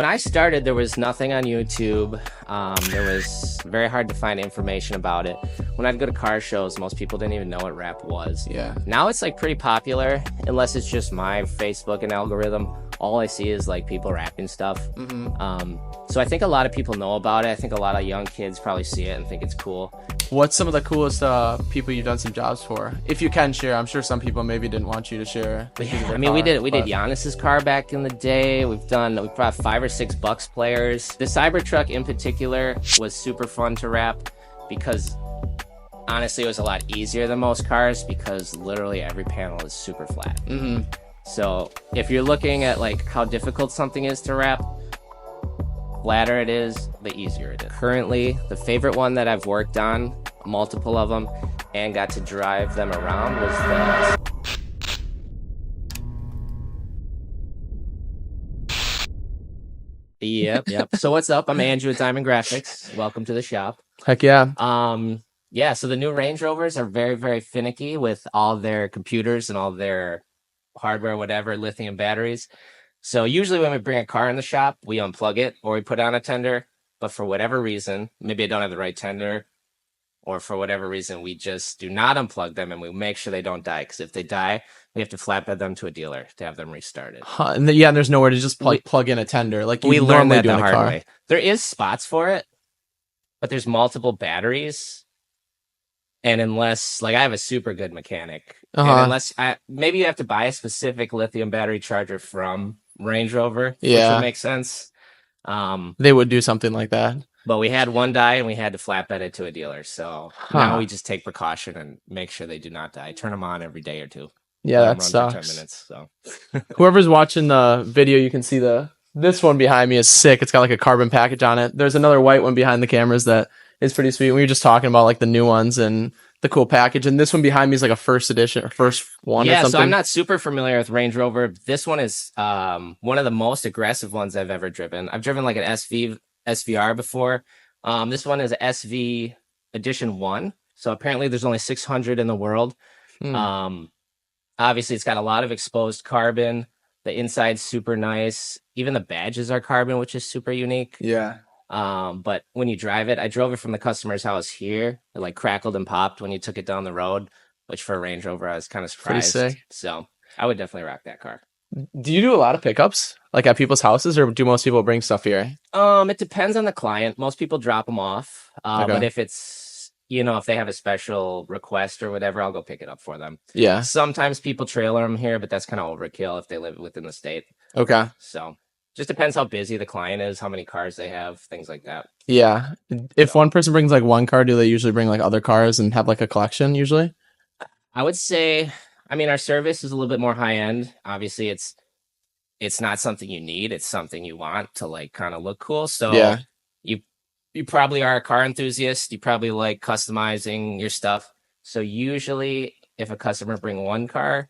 When I started, there was nothing on YouTube. There was very hard to find information about it. When I'd go to car shows, most people didn't even know what rap was. Yeah. Now it's like pretty popular, unless it's just my Facebook and algorithm. All I see is like people rapping stuff. So I think a lot of people know about it. I think a lot of young kids probably see it and think it's cool. What's some of the coolest people you've done some jobs for? If you can share, I'm sure some people maybe didn't want you to share. Yeah, I mean, we did Giannis's car back in the day. We brought 5 or 6 Bucks players. The Cybertruck in particular was super fun to wrap because honestly, it was a lot easier than most cars because literally every panel is super flat. So if you're looking at like how difficult something is to wrap, flatter it is, the easier it is. Currently, the favorite one that I've worked on, multiple of them, and got to drive them around was the... Yep. So what's up? I'm Andrew at Diamond Graphics. Welcome to the shop. Heck yeah. Yeah, so the new Range Rovers are very, very finicky with all their computers and all their hardware, whatever, lithium batteries. So usually when we bring a car in the shop, we unplug it or we put on a tender. But for whatever reason, maybe I don't have the right tender, or for whatever reason, we just do not unplug them and we make sure they don't die. Because if they die, we have to flatbed them to a dealer to have them restarted. And there's nowhere to just plug in a tender like you we learned normally that do the in a hard car. way. There is spots for it, but there's multiple batteries. And unless, like, I have a super good mechanic, and unless maybe you have to buy a specific lithium battery charger from Range Rover, which would make sense. They would do something like that. But we had one die and we had to flatbed it to a dealer. So now we just take precaution and make sure they do not die. Turn them on every day or two. Yeah, that sucks. 10 minutes, so. Whoever's watching the video, you can see this one behind me is sick. It's got like a carbon package on it. There's another white one behind the cameras that is pretty sweet. We were just talking about like the new ones and the cool package. And this one behind me is like a first edition or first one or something. So I'm not super familiar with Range Rover. This one is one of the most aggressive ones I've ever driven. I've driven like an SVR before. This one is SV Edition 1. So apparently there's only 600 in the world. Obviously, it's got a lot of exposed carbon. The inside's super nice. Even the badges are carbon, which is super unique. Yeah. But when you drive it, I drove it from the customer's house here. It like crackled and popped when you took it down the road, which for a Range Rover, I was kind of surprised. Pretty sick. So I would definitely rock that car. Do you do a lot of pickups like at people's houses, or do most people bring stuff here? It depends on the client. Most people drop them off. But if it's, if they have a special request or whatever, I'll go pick it up for them. Yeah. Sometimes people trailer them here, but that's kind of overkill if they live within the state. Okay. So just depends how busy the client is, how many cars they have, things like that. Yeah. If one person brings like one car, do they usually bring like other cars and have like a collection usually? I would say, our service is a little bit more high end. Obviously, it's not something you need. It's something you want to like kind of look cool. So you probably are a car enthusiast. You probably like customizing your stuff. So usually if a customer bring one car,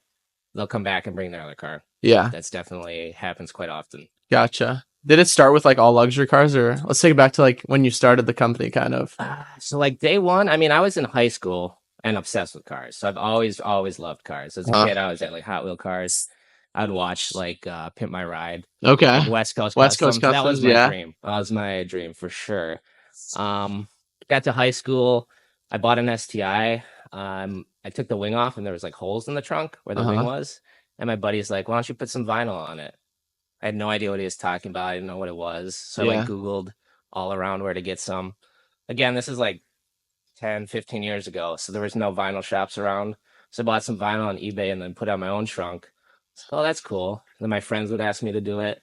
they'll come back and bring their other car. Yeah. That's definitely happens quite often. Gotcha. Did it start with like all luxury cars, or let's take it back to like when you started the company kind of? So like day one, I was in high school and obsessed with cars. So I've always loved cars. As a kid, I was at like Hot Wheel cars. I'd watch like Pimp My Ride. Okay. Like West Coast Customs. That was my dream. That was my dream for sure. Got to high school. I bought an STI. I took the wing off and there was like holes in the trunk where the wing was. And my buddy's like, why don't you put some vinyl on it? I had no idea what he was talking about. I didn't know what it was. So I Googled all around where to get some. Again, this is like 10, 15 years ago. So there was no vinyl shops around. So I bought some vinyl on eBay and then put on my own trunk. So that's cool. And then my friends would ask me to do it.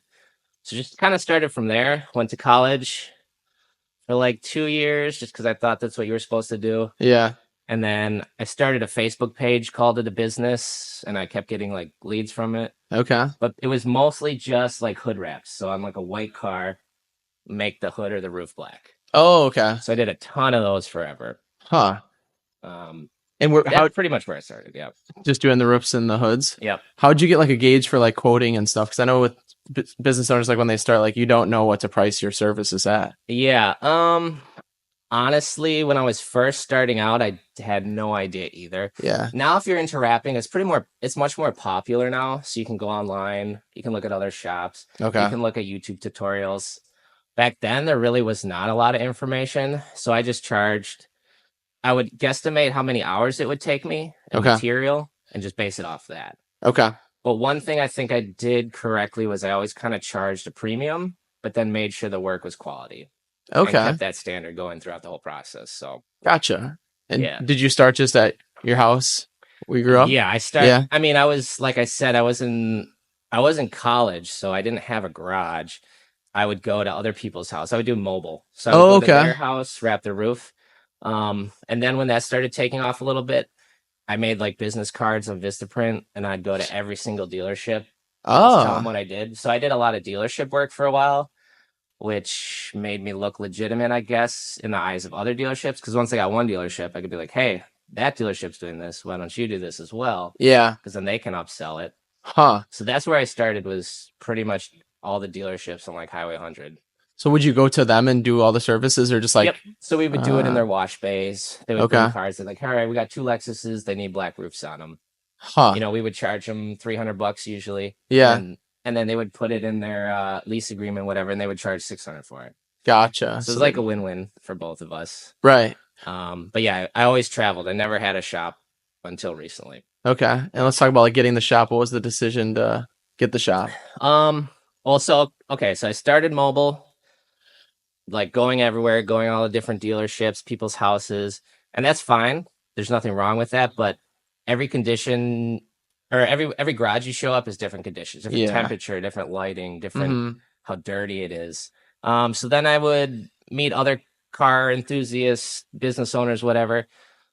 So just kind of started from there. Went to college for like 2 years just because I thought that's what you were supposed to do. Yeah. And then I started a Facebook page, called it a business, and I kept getting like leads from it. Okay. But it was mostly just like hood wraps. So on like a white car, make the hood or the roof black. Oh, okay. So I did a ton of those forever. How pretty much where I started. Yeah. Just doing the roofs and the hoods. Yep. How'd you get like a gauge for like quoting and stuff? Because I know with business owners, like when they start, like you don't know what to price your services at. Yeah. Honestly, when I was first starting out, I had no idea either. Yeah. Now, if you're into wrapping, it's much more popular now. So you can go online, you can look at other shops, you Okay. can look at YouTube tutorials. Back then, there really was not a lot of information. So I just charged, I would guesstimate how many hours it would take me and Okay. material and just base it off that. Okay. But one thing I think I did correctly was I always kind of charged a premium, but then made sure the work was quality and Okay. kept that standard going throughout the whole process. So, Gotcha. And yeah. did you start just at your house where you grew up? Yeah, Yeah. I mean, I was like I said, I was in college, so I didn't have a garage. I would go to other people's house. I would do mobile. So I would Oh, go to okay. their house, wrap the roof. And then when that started taking off a little bit, I made like business cards on Vistaprint and I'd go to every single dealership and just tell them Oh, what I did. So I did a lot of dealership work for a while, which made me look legitimate, I guess, in the eyes of other dealerships. Because once I got one dealership, I could be like, hey, that dealership's doing this. Why don't you do this as well? yeah. Because then they can upsell it. Huh. So that's where I started, was pretty much all the dealerships on like Highway 100. So would you go to them and do all the services or just Yep. like, So we would do it in their wash bays. They would bring okay. cars. They're like, all right, we got two Lexuses. They need black roofs on them. Huh. You know, we would charge them $300 usually, Yeah. and then they would put it in their lease agreement, whatever, and they would charge 600 for it. Gotcha. So it's So like a win-win for both of us. right. But yeah, I always traveled. I never had a shop until recently. Okay. And let's talk about like getting the shop. What was the decision to get the shop? Also, okay, so I started mobile, like going everywhere, going all the different dealerships, people's houses, and that's fine. There's nothing wrong with that, but every condition or every garage you show up is different conditions, different Yeah. temperature, different lighting, different Mm-hmm. how dirty it is. So then I would meet other car enthusiasts, business owners, whatever.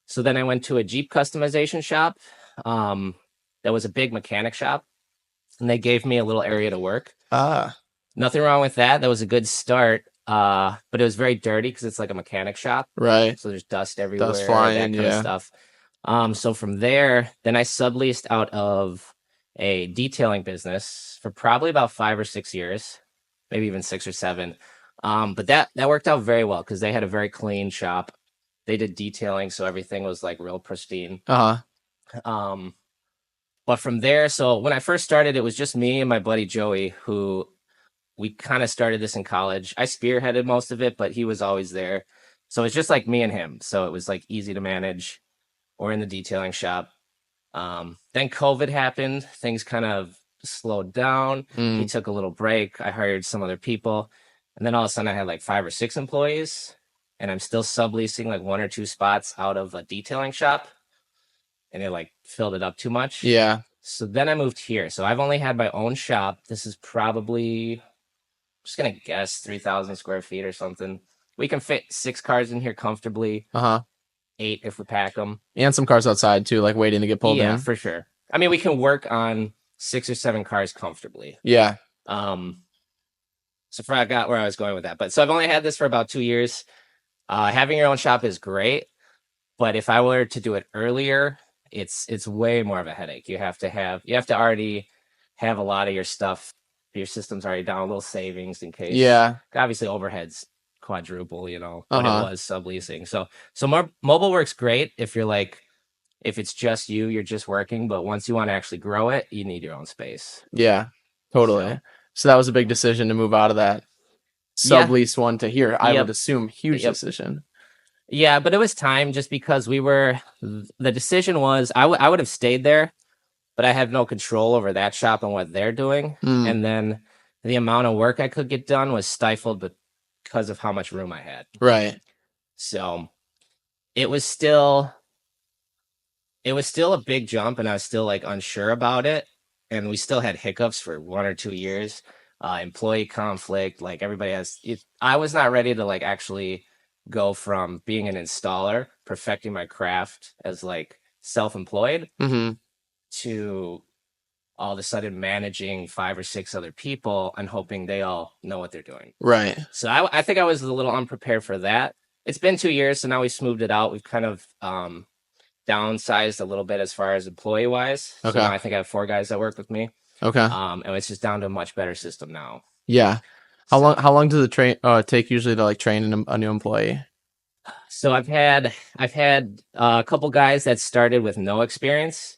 So then I went to a Jeep customization shop. That was a big mechanic shop, and they gave me a little area to work. Ah. Nothing wrong with that. That was a good start. But it was very dirty because it's like a mechanic shop. Right. So there's dust everywhere, Dust flying, that kind of yeah. stuff. So from there, then I subleased out of a detailing business for probably about 5 or 6 years, maybe even 6 or 7. But that worked out very well because they had a very clean shop. They did detailing, so everything was like real pristine. Uh-huh. But from there, so when I first started, it was just me and my buddy Joey, who we kind of started this in college. I spearheaded most of it, but he was always there. So it's just like me and him. So it was like easy to manage, or in the detailing shop. Then COVID happened. Things kind of slowed down. He took a little break. I hired some other people. And then all of a sudden I had like 5 or 6 employees. And I'm still subleasing like 1 or 2 spots out of a detailing shop. And it like filled it up too much. Yeah. So then I moved here. So I've only had my own shop. This is probably, just gonna guess, 3,000 square feet or something. We can fit 6 cars in here comfortably. Uh-huh. 8 if we pack them. And some cars outside too, like waiting to get pulled Yeah, in. for sure. I mean, we can work on 6 or 7 cars comfortably. Yeah. So I forgot where I was going with that. But so I've only had this for about 2 years. Having your own shop is great, but if I were to do it earlier, it's way more of a headache. You have to already have a lot of your stuff, your system's already down, a little savings in case. Yeah. Obviously overhead's quadruple, what it Uh-huh. was subleasing. So more mobile works great if it's just you're just working, but once you want to actually grow it, you need your own space. Yeah. Totally. So that was a big decision to move out of that Yeah. sublease one to here. I Yep. would assume huge Yep. decision. Yeah, but it was time just because the decision was I would have stayed there, but I had no control over that shop and what they're doing. And then the amount of work I could get done was stifled because of how much room I had. Right. So it was still a big jump, and I was still like unsure about it. And we still had hiccups for 1 or 2 years. Employee conflict, like everybody has. I was not ready to like actually go from being an installer, perfecting my craft as like self-employed, to all of a sudden managing 5 or 6 other people and hoping they all know what they're doing. Right. So I think I was a little unprepared for that. It's been 2 years, so now we smoothed it out. We've kind of downsized a little bit as far as employee wise. Okay. So now I think I have 4 guys that work with me. Okay. And it's just down to a much better system now. Yeah. How long does it take usually to like train a new employee? So I've had a couple guys that started with no experience,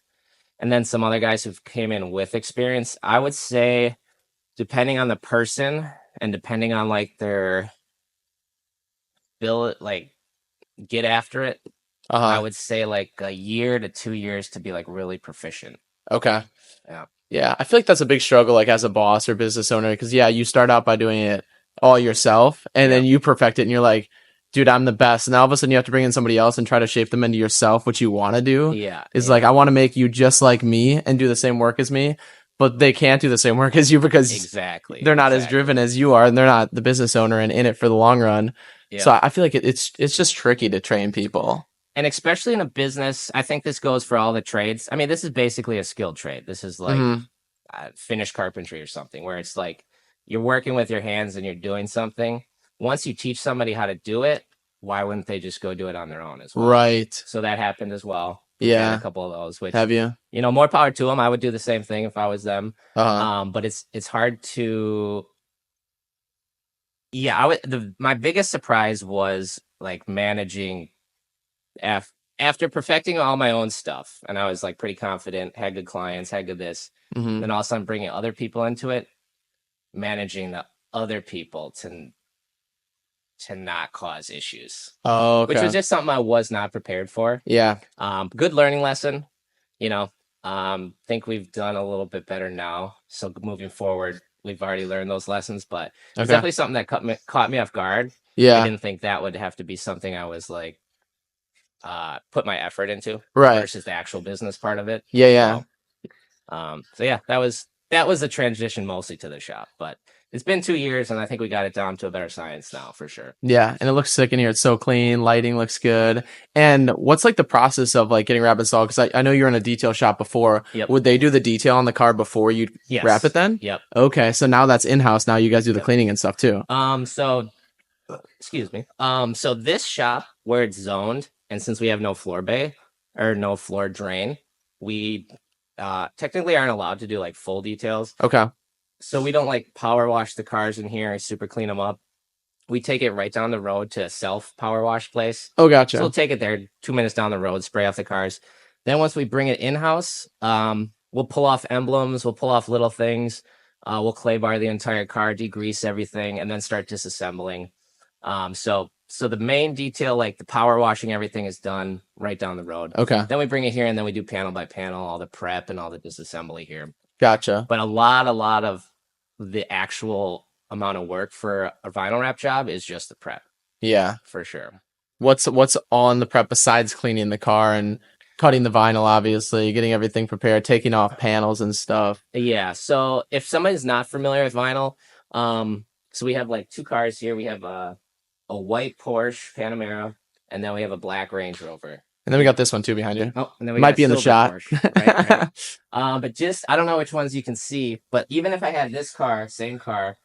and then some other guys who came in with experience. I would say, depending on the person and depending on like their bill, like get after it, I Uh-huh. would say like a year to 2 years to be like really proficient. Okay. Yeah. Yeah, I feel like that's a big struggle, like as a boss or business owner, because yeah, you start out by doing it all yourself, and then Yep. you perfect it, and you're like, dude, I'm the best. And now all of a sudden, you have to bring in somebody else and try to shape them into yourself, what you want to do. Yeah. Is like, Yeah. I want to make you just like me and do the same work as me, but they can't do the same work as you because Exactly. they're not as driven Exactly. as you are, and they're not the business owner and in it for the long run. So Yep. I feel like it's just tricky to train people. And especially in a business, I think this goes for all the trades. I mean, this is basically a skilled trade. This is like Hmm. finished carpentry or something, where it's like you're working with your hands and you're doing something. Once you teach somebody how to do it, why wouldn't they just go do it on their own as well? Right. So that happened as well. We've had a Yeah. couple of those, which Have you? more power to them. I would do the same thing if I was them. Uh-huh. But it's hard to. Yeah, I would. My biggest surprise was like managing af- after perfecting all my own stuff, and I was like pretty confident, had good clients, had good this. Hmm. Then all of a sudden bringing other people into it, managing the other people to not cause issues, Oh, which was okay. just something I was not prepared for. Yeah. Good learning lesson, you know. Think we've done a little bit better now. So moving forward, we've already learned those lessons, but it's Okay. definitely something that caught me off guard. I Yeah. didn't think that would have to be something I was like put my effort into Right. versus the actual business part of it. Yeah, yeah. So yeah, that was the transition mostly to the shop, but it's been 2 years and I think we got it down to a better science now for sure. Yeah, and it looks sick in here. It's so clean. Lighting looks good. And what's like the process of like getting wrap installed? Because I know you were in a detail shop before. Yep. Would they do the detail on the car before you wrap it Yes. then? Yep. Okay, so now that's in-house. Now you guys do the Yep. cleaning and stuff too. So excuse me. So this shop where it's zoned, and since we have no floor bay or no floor drain, we technically aren't allowed to do like full details. Okay. So we don't like power wash the cars in here and super clean them up. We take it right down the road to a self power wash place. Oh, So we'll gotcha. take it there 2 minutes down the road, spray off the cars. Then once we bring it in house, we'll pull off emblems, we'll pull off little things, we'll clay bar the entire car, degrease everything, and then start disassembling. So the main detail, like the power washing, everything is done right down the road. Okay. Then we bring it here, and then we do panel by panel, all the prep and all the disassembly here. Gotcha. But a lot of the actual amount of work for a vinyl wrap job is just the prep Yeah. for sure. What's on the prep besides cleaning the car and cutting the vinyl, obviously, getting everything prepared, taking off panels and stuff. Yeah. So if somebody's not familiar with vinyl, so we have like two cars here. We have a white Porsche Panamera, and then we have a black Range Rover. And then we got this one too behind you. Oh, and then we Might got a be in the silver shot. Porsche. Right, right. But just I don't know which ones you can see, but even if I had this car, same car,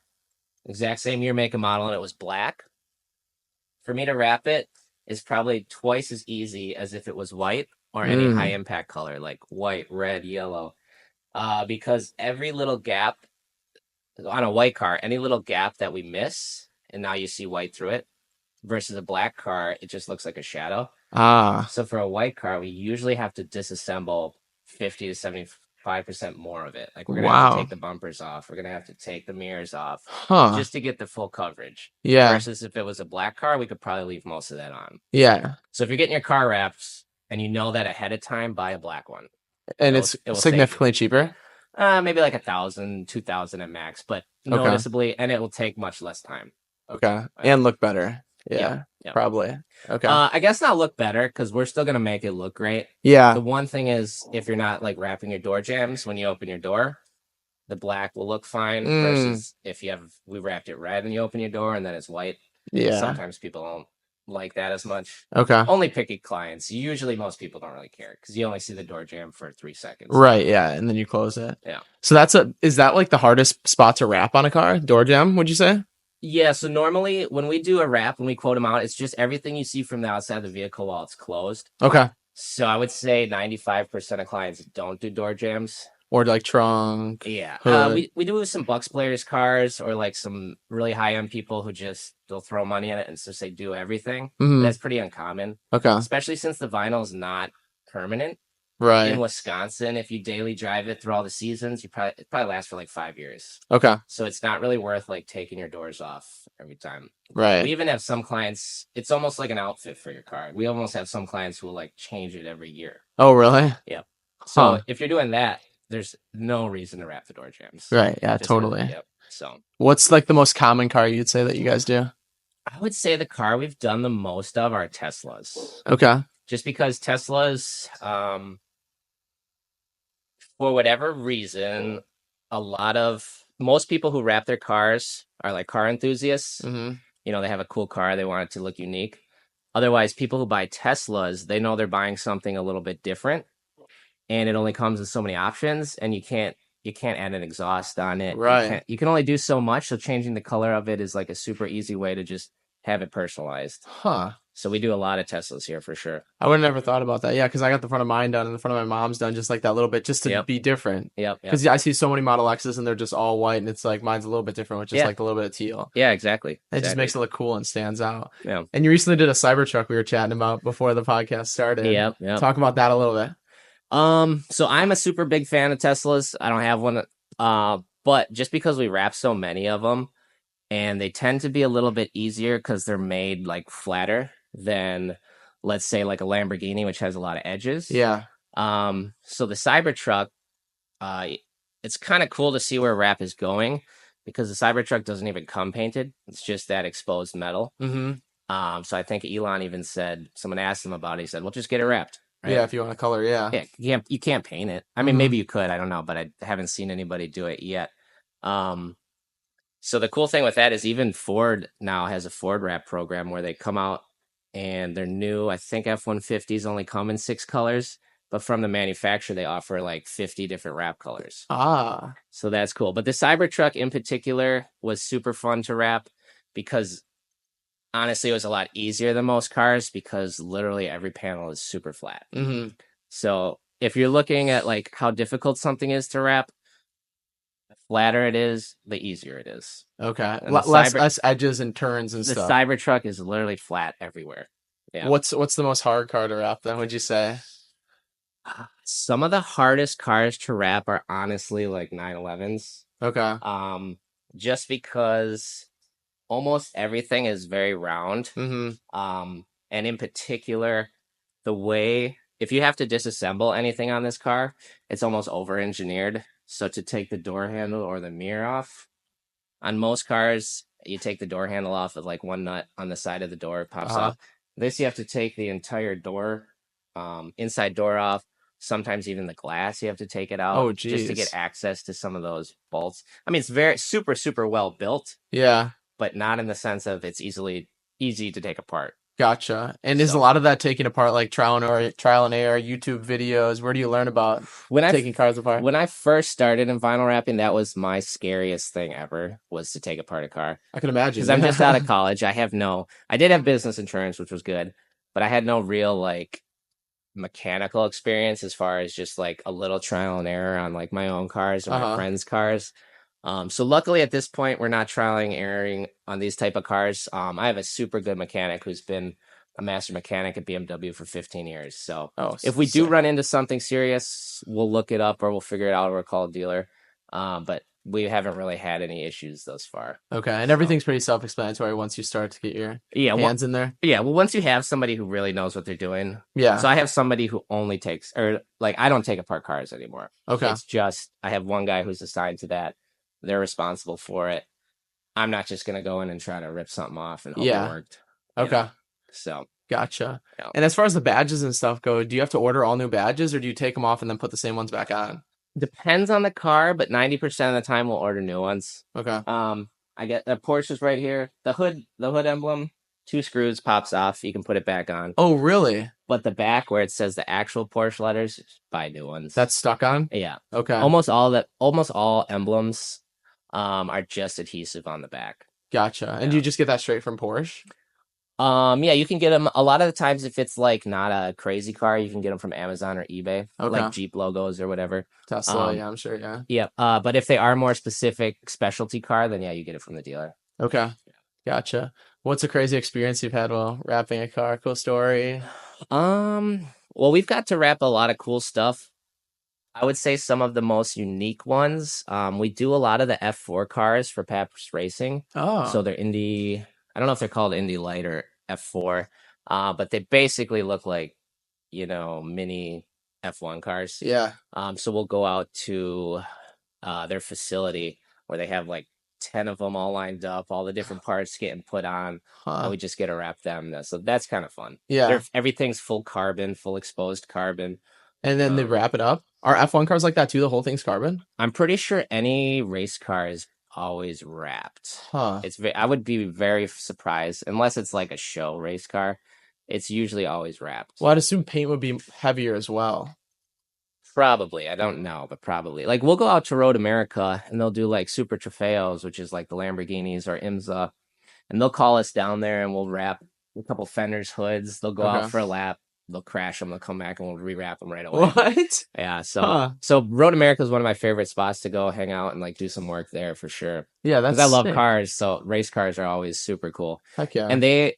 exact same year, make, and model, and it was black, for me to wrap it is probably twice as easy as if it was white or any high Mm. impact color like white, red, yellow. Because every little gap on a white car, any little gap that we miss, and now you see white through it, versus a black car, it just looks like a shadow. Ah. So for a white car, we usually have to disassemble 50 to 75% more of it. Like we're gonna have to Wow. take the bumpers off, we're gonna have to take the mirrors off Huh. just to get the full coverage. Yeah. Versus if it was a black car, we could probably leave most of that on. Yeah. So if you're getting your car wrapped and you know that ahead of time, buy a black one. And It'll, it's it will save you. significantly cheaper. Maybe like 1,000, 2,000 at max, but Okay. noticeably, and it will take much less time. Okay. And look better. Yep. Yeah. Yep. Probably. Okay. I guess not look better because we're still gonna make it look great. Yeah. The one thing is if you're not like wrapping your door jambs when you open your door, the black will look fine versus if we wrapped it red and you open your door and then it's white. Yeah. Sometimes people don't like that as much. Okay. Only picky clients. Usually most people don't really care because you only see the door jam for 3 seconds. Right. Yeah. And then you close it. Yeah. So is that like the hardest spot to wrap on a car? Door jam, would you say? Yeah, so normally when we do a wrap, when we quote them out, it's just everything you see from the outside of the vehicle while it's closed. Okay. So I would say 95% of clients don't do door jams. Or like trunk, Yeah. hood. We do some Bucks players cars or like some really high end people who just they'll throw money in it and just they do everything. But Mm-hmm. that's pretty uncommon, Okay. especially since the vinyl's not permanent in Right. Wisconsin. If you daily drive it through all the seasons, it probably lasts for like 5 years. Okay. So it's not really worth like taking your doors off every time. We Right. even have some clients. It's almost like an outfit for your car. We almost have some clients who will like change it every year. Oh, really? Yep. So Huh. if you're doing that, there's no reason to wrap the door jambs. Right. Yeah, Just totally. yep. So What's like the most common car you'd say that you guys do? I would say the car we've done the most of are Teslas. Okay. Just because Teslas, for whatever reason, most people who wrap their cars are like car enthusiasts. Mm-hmm. You know, they have a cool car, they want it to look unique. Otherwise, people who buy Teslas, they know they're buying something a little bit different, and it only comes with so many options, and you can't add an exhaust on it. Right. You can only do so much. So changing the color of it is like a super easy way to just have it personalized. Huh. So we do a lot of Teslas here for sure. I would have never thought about that. Yeah, because I got the front of mine done and the front of my mom's done just like that little bit, just to Yep. be different. Yep. Because I see so many Model X's and they're just all white, and it's like mine's a little bit different with just like a little bit of teal. Yeah, exactly. It just makes it look cool and stands out. Yeah. And you recently did a Cybertruck we were chatting about before the podcast started. Yep. Yep. Talk about that a little bit. So I'm a super big fan of Teslas. I don't have one. But just because we wrap so many of them, and they tend to be a little bit easier because they're made like flatter than, let's say, like a Lamborghini, which has a lot of edges. Yeah. So the Cybertruck, it's kind of cool to see where wrap is going because the Cybertruck doesn't even come painted. It's just that exposed metal. Mm-hmm. So I think Elon even said, someone asked him about it. He said, well, just get it wrapped. Right? Yeah, if you want to color, yeah. Yeah, you can't paint it. I mean, maybe you could. I don't know, but I haven't seen anybody do it yet. So the cool thing with that is even Ford now has a Ford wrap program where they come out and they're new. I think F-150s only come in 6 colors, but from the manufacturer, they offer like 50 different wrap colors. Ah. So that's cool. But the Cybertruck in particular was super fun to wrap because honestly, it was a lot easier than most cars because literally every panel is super flat. Mm-hmm. So if you're looking at like how difficult something is to wrap, the flatter it is, the easier it is. Okay. Less edges and turns and stuff. The Cybertruck is literally flat everywhere. Yeah. What's the most hard car to wrap then, would you say? Some of the hardest cars to wrap are honestly like 911s. Okay. Just because almost everything is very round. Mm-hmm. And in particular, if you have to disassemble anything on this car, it's almost over-engineered. So to take the door handle or the mirror off, on most cars, you take the door handle off with like one nut on the side of the door, it pops off. This, you have to take the entire door, inside door off. Sometimes even the glass, you have to take it out just to get access to some of those bolts. I mean, it's very super, super well built. Yeah. But not in the sense of it's easy to take apart. Gotcha. And is a lot of that taken apart like trial and error, YouTube videos? Where do you learn about taking cars apart? When I first started in vinyl wrapping, that was my scariest thing ever, was to take apart a car. I can imagine. Because I'm just out of college. I did have business insurance, which was good, but I had no real like mechanical experience as far as just like a little trial and error on like my own cars or my friends' cars. So luckily at this point, we're not trialing and erroring on these type of cars. I have a super good mechanic who's been a master mechanic at BMW for 15 years. So if we do run into something serious, we'll look it up or we'll figure it out or we'll call a dealer. But we haven't really had any issues thus far. Okay. And everything's pretty self-explanatory once you start to get your hands in there. Yeah. Well, once you have somebody who really knows what they're doing. Yeah. So I have somebody who only takes, or like, I don't take apart cars anymore. Okay. It's just, I have one guy who's assigned to that. They're responsible for it. I'm not just going to go in and try to rip something off and hope it worked. Okay. So. Gotcha. Yeah. And as far as the badges and stuff go, do you have to order all new badges or do you take them off and then put the same ones back on? Depends on the car, but 90% of the time we'll order new ones. Okay. I get the Porsche's right here. The hood emblem, 2 screws pops off. You can put it back on. Oh, really? But the back where it says the actual Porsche letters, buy new ones. That's stuck on? Yeah. Okay. Almost all emblems are just adhesive on the back. Gotcha. And do you just get that straight from Porsche? Yeah, you can get them a lot of the times if it's like not a crazy car, you can get them from Amazon or eBay, like Okay. Jeep logos or whatever. Tesla, Um, yeah, I'm sure, yeah. yeah, but if they are more specific specialty car, then yeah, you get it from the dealer. Okay. Gotcha. What's a crazy experience you've had while wrapping a car? Cool story. Well, we've got to wrap a lot of cool stuff. I would say some of the most unique ones. We do a lot of the F4 cars for Paps Racing. So Oh, they're Indy, I don't know if they're called Indy Light or F4, but they basically look like, mini F1 cars. yeah. So we'll go out to their facility where they have like 10 of them all lined up, all the different parts getting put on, and Huh. we just get to wrap them. So that's kind of fun. Yeah. Everything's full carbon, full exposed carbon. And then they Um, wrap it up. Are F1 cars like that too? The whole thing's carbon? I'm pretty sure any race car is always wrapped. Huh. I would be very surprised unless it's like a show race car. It's usually always wrapped. Well, I'd assume paint would be heavier as well. Probably. I don't know, but probably. Like we'll go out to Road America and they'll do like Super Trofeos, which is like the Lamborghinis or IMSA, and they'll call us down there and we'll wrap a couple fenders, hoods. They'll go out Okay. for a lap. They'll crash them. They'll come back and we'll rewrap them right away. What? Yeah. So Huh. so Road America is one of my favorite spots to go hang out and like do some work there for sure. Yeah, Because that's I love sick. cars. So race cars are always super cool. Heck yeah. And they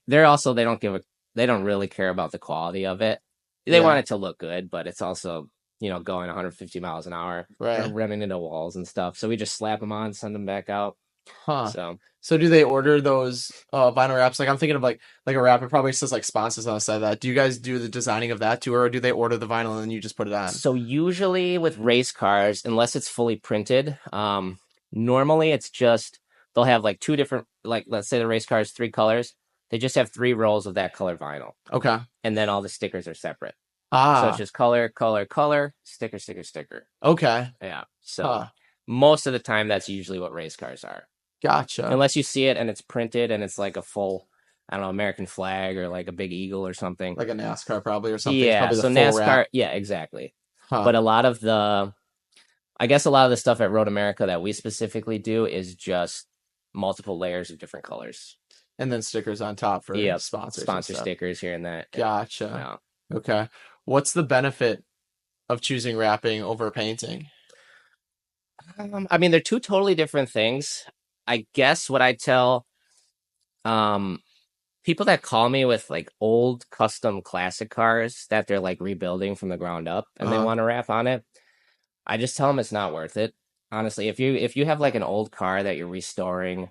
don't really care about the quality of it. They Yeah. want it to look good, but it's also going 150 miles an hour, Right. running into walls and stuff. So we just slap them on, send them back out. Huh. So So do they order those vinyl wraps? Like I'm thinking of like a wrap. It probably says like sponsors on the side of that. Do you guys do the designing of that too, or do they order the vinyl and then you just put it on? so usually with race cars, unless it's fully printed, normally it's just they'll have like two different, like let's say the race car is three colors. They just have three rolls of that color vinyl, Okay. and then all the stickers are separate. So it's Ah. just color, color, color, sticker, sticker, sticker. Okay. Yeah. So Huh. most of the time, that's usually what race cars are. Gotcha. Unless you see it and it's printed and it's like a full, I don't know, American flag or like a big eagle or something. Like a NASCAR probably or something. It's Yeah. probably the So full wrap. NASCAR, yeah, exactly. Huh. But I guess a lot of the stuff at Road America that we specifically do is just multiple layers of different colors. And then stickers on top for Yep. sponsors and Sponsor stuff. stickers here and that. Yeah. Gotcha. Yeah. Okay. What's the benefit of choosing wrapping over painting? I mean, they're two totally different things. I guess what I tell um people that call me with like old custom classic cars that they're like rebuilding from the ground up and they Uh, want to wrap on it, I just tell them it's not worth it. Honestly, if you have like an old car that you're restoring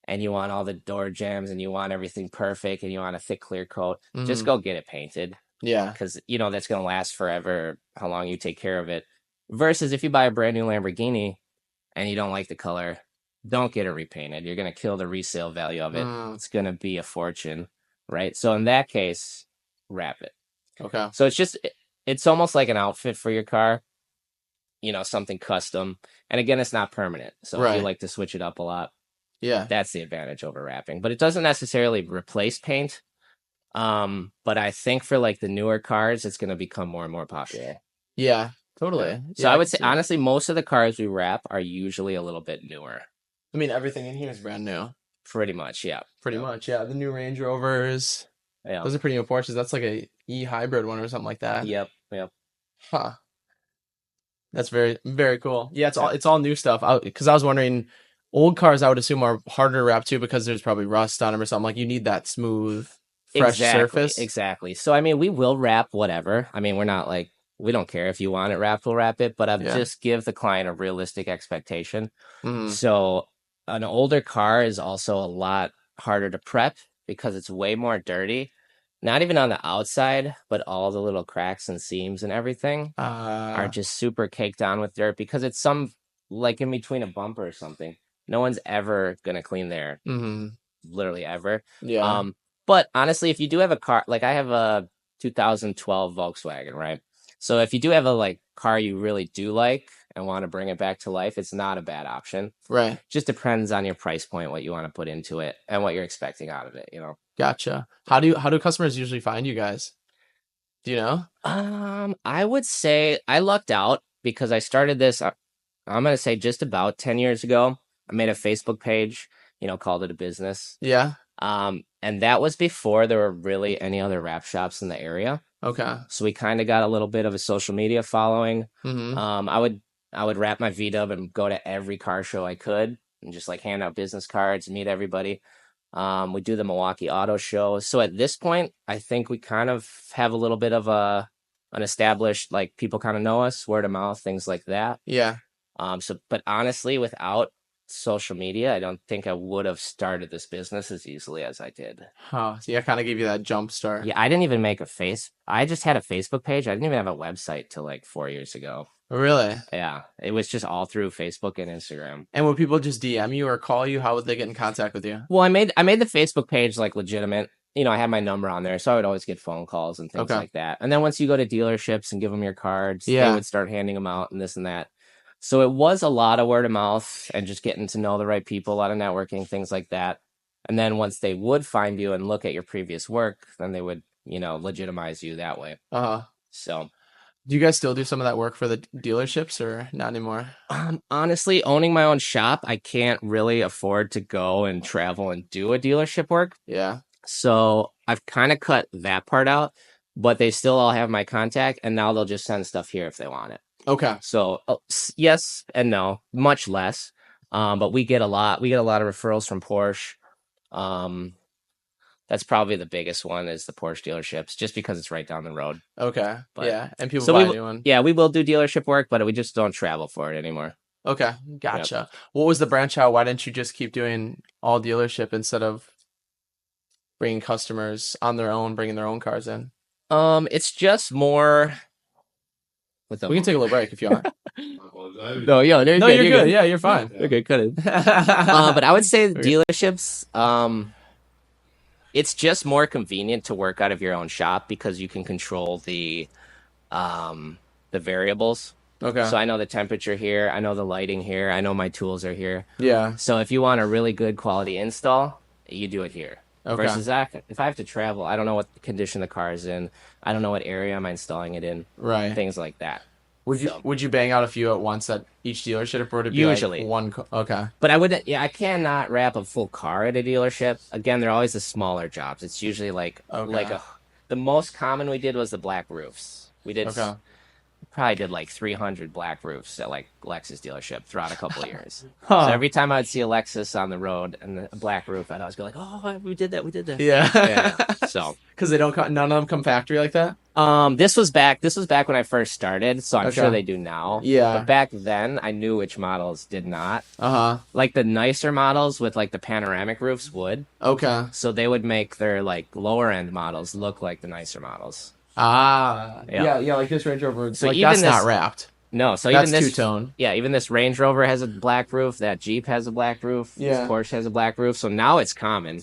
and you want all the door jambs and you want everything perfect and you want a thick clear coat, just mhm. go get it painted Yeah. because that's going to last forever how long you take care of it. Versus if you buy a brand new Lamborghini and you don't like the color, don't get it repainted. You're going to kill the resale value of it. Mm, It's going to be a fortune, right? So in that case, wrap it. okay. So it's almost like an outfit for your car, something custom. And again, it's not permanent. So if you Right. like to switch it up a lot, Yeah. that's the advantage over wrapping. But it doesn't necessarily replace paint. But I think for like the newer cars, it's going to become more and more popular. Yeah. Yeah. Totally. So Yeah, I I would can say see that. honestly, most of the cars we wrap are usually a little bit newer. I mean, everything in here is brand new. Pretty much, yeah. Pretty Yeah. much. Yeah. The new Range Rovers. Yeah. Those are pretty new Porsches. That's like a E hybrid one or something like that. Yep. Yep. Huh. That's very, very cool. Yeah, Yeah. it's all new stuff. Because I was wondering, old cars I would assume are harder to wrap too because there's probably rust on them or something. Like you need that smooth, fresh Exactly. surface. Exactly. So I mean, we will wrap whatever. I mean, we're not like we don't care if you want it wrapped, we'll wrap it. But I've Yeah. just give the client a realistic expectation. Mm, So an older car is also a lot harder to prep because it's way more dirty. Not even on the outside, but all the little cracks and seams and everything are uh, just super caked on with dirt because it's some like in between a bumper or something. No one's ever gonna clean there, mm, literally ever. yeah. Um, but honestly, if you do have a car, like I have a 2012 Volkswagen, right? So if you do have a like car you really do like and want to bring it back to life, it's not a bad option. Right. Just depends on your price point, what you want to put into it, and what you're expecting out of it. Gotcha. How do customers usually find you guys? Do you know? I would say I lucked out because I started this. I'm gonna say just about 10 years ago. I made a Facebook page, called it a business. Yeah. And that was before there were really any other wrap shops in the area. Okay. So we kind of got a little bit of a social media following. Mm-hmm. I would wrap my VW and go to every car show I could and just like hand out business cards, meet everybody. We do the Milwaukee Auto Show. So at this point, I think we kind of have a little bit of an established, like, people kind of know us, word of mouth, things like that. Yeah. But honestly, without social media, I don't think I would have started this business as easily as I did. Huh. So yeah, kind of give you that jump start. Yeah, I didn't even make I just had a Facebook page. I didn't even have a website till like 4 years ago. Really? Yeah, it was just all through Facebook and Instagram. And would people just DM you or call you? How would they get in contact with you? Well, I made the Facebook page like legitimate. You know, I had my number on there, so I would always get phone calls and things like that. And then once you go to dealerships and give them your cards, they would start handing them out and this and that. So it was a lot of word of mouth and just getting to know the right people, a lot of networking, things like that. And then once they would find you and look at your previous work, then they would, you know, legitimize you that way. So do you guys still do some of that work for the dealerships or not anymore? Honestly, owning my own shop, I can't really afford to go and travel and do a dealership work. Yeah. So I've kind of cut that part out, but they still all have my contact, and now they'll just send stuff here if they want it. Okay. So yes and no, much less. But we get a lot of referrals from Porsche. That's probably the biggest one is the Porsche dealerships, just because it's right down the road. Okay. But, yeah. And people buy new one. Yeah, we will do dealership work, but we just don't travel for it anymore. Okay. Gotcha. Yep. What was the branch out? Why didn't you just keep doing all dealership instead of bringing customers on their own, bringing their own cars in? It's just more. We can take a little break if you want. No, you're good. You're good. Yeah, you're fine. Okay, cut it. But I would say the dealerships, it's just more convenient to work out of your own shop because you can control the variables. Okay. So I know the temperature here, I know the lighting here, I know my tools are here. Yeah. So if you want a really good quality install, you do it here. Okay. Versus that, if I have to travel, I don't know what condition the car is in. I don't know what area am I installing it in. Right. Things like that. Would you bang out a few at once at each dealership, or would it be usually like one? Okay. But I wouldn't. Yeah, I cannot wrap a full car at a dealership. Again, they're always the smaller jobs. It's usually like the most common we did was the black roofs. We did. Okay. Probably did like 300 black roofs at like Lexus dealership throughout a couple of years. So every time I would see a Lexus on the road and a black roof, I'd always go like, "Oh, we did that." Yeah. So because none of them come factory like that. This was back when I first started, so I'm sure they do now. Yeah. But back then, I knew which models did not. Like the nicer models with like the panoramic roofs would. Okay. So they would make their like lower end models look like the nicer models. Yeah, like this Range Rover. So like, even that's not wrapped. No, so that's even this two-tone. Yeah, even this Range Rover has a black roof. That Jeep has a black roof. Yeah. This Porsche has a black roof. So now it's common.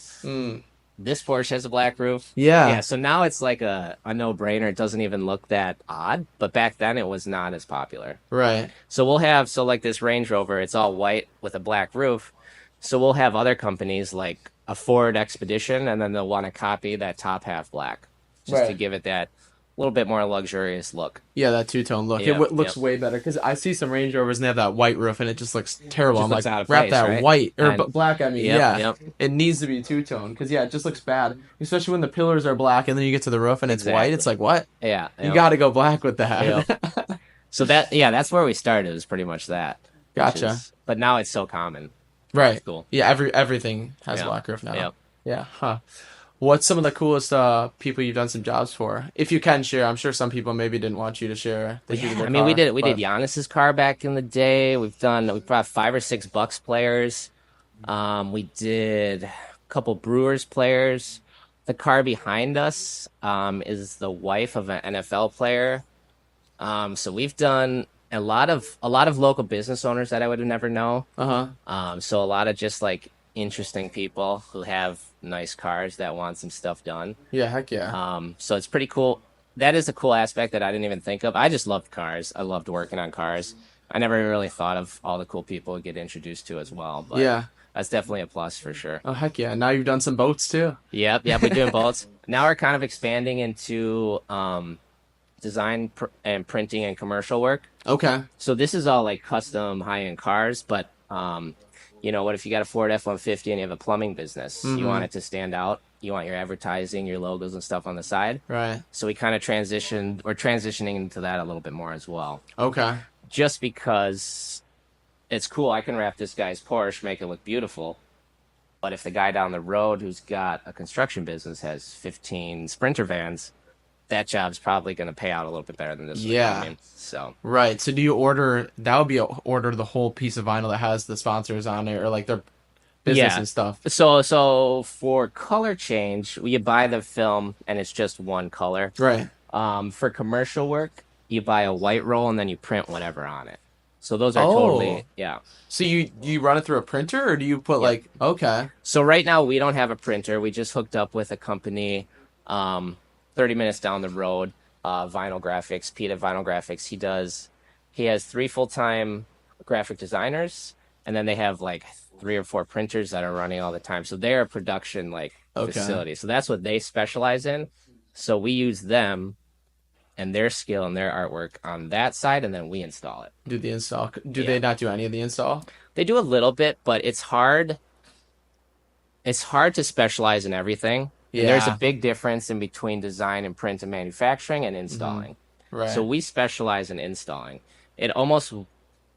This Porsche has a black roof. Yeah. So now it's like a no-brainer. It doesn't even look that odd. But back then it was not as popular. Right. So we'll have like this Range Rover. It's all white with a black roof. So we'll have other companies like a Ford Expedition, and then they'll want to copy that top half black, just to give it that little bit more luxurious look. Yeah, that two-tone look. It looks way better because I see some Range Rovers and they have that white roof and it just looks terrible. I'm like, wrap that white or black. I mean, it needs to be two-tone because it just looks bad, especially when the pillars are black and then you get to the roof and it's white. It's like, what? Yeah, you got to go black with that. So that's where we started. It was pretty much that. Gotcha. But now it's so common. Right. It's cool. Yeah. Everything has black roof now. Yep. Yeah. Huh. What's some of the coolest people you've done some jobs for? If you can share, I'm sure some people maybe didn't want you to share. We did Giannis's car back in the day. We brought 5 or 6 Bucks players. We did a couple Brewers players. The car behind us is the wife of an NFL player. So we've done a lot of local business owners that I would have never know. So a lot of just like interesting people who have nice cars that want some stuff done. Yeah, heck yeah. So it's pretty cool. That is a cool aspect that I didn't even think of. I just loved cars. I loved working on cars. I never really thought of all the cool people we get introduced to as well. But that's definitely a plus for sure. Oh, heck yeah. Now you've done some boats too. Yep, we're doing boats. Now we're kind of expanding into design and printing and commercial work. Okay. So this is all like custom high-end cars, but what if you got a Ford F-150 and you have a plumbing business? You want Mm-hmm. it to stand out. You want your advertising, your logos and stuff on the side. Right. So we kind of we're transitioning into that a little bit more as well. Okay. Just because it's cool. I can wrap this guy's Porsche, make it look beautiful. But if the guy down the road who's got a construction business has 15 Sprinter vans, that job's probably going to pay out a little bit better than this one. You know what I Yeah. mean? So, Right. So do you order that would be order the whole piece of vinyl that has the sponsors on it or like their business yeah. and stuff? So for color change, you buy the film and it's just one color. Right. For commercial work, you buy a white roll and then you print whatever on it. So those are Oh. totally, yeah. So you run it through a printer or do you put Yep. like okay. So right now we don't have a printer. We just hooked up with a company, um, 30 minutes down the road, Vinyl Graphics, Peta Vinyl Graphics. He has three full-time graphic designers, and then they have like three or four printers that are running all the time. So they're a production like Okay. facility. So that's what they specialize in. So we use them and their skill and their artwork on that side, and then we install it. Do the install. Do they Yeah. not do any of the install? They do a little bit, but it's hard to specialize in everything. And there's a Yeah. big difference in between design and print and manufacturing and Mm-hmm. installing. So Right. we specialize in installing. It almost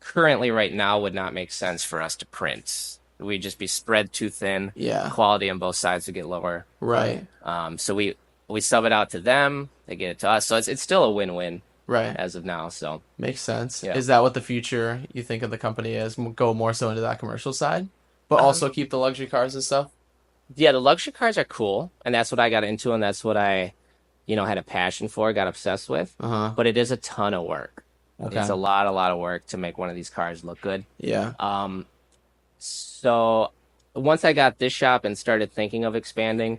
currently right now would not make sense for us to print. We'd just be spread too thin. Yeah. Quality on both sides would get lower. Right. So we sub it out to them. They get it to us. So it's still a win-win Right. as of now. So Makes sense. yeah. Is that what the future you think of the company is? Go more so into that commercial side, but also Um, keep the luxury cars and stuff? yeah, the luxury cars are cool, and that's what I got into, and that's what I had a passion for, got obsessed with. Uh-huh. But it is a ton of work. It's Okay. a lot of work to make one of these cars look good. Yeah. Um, so once I got this shop and started thinking of expanding,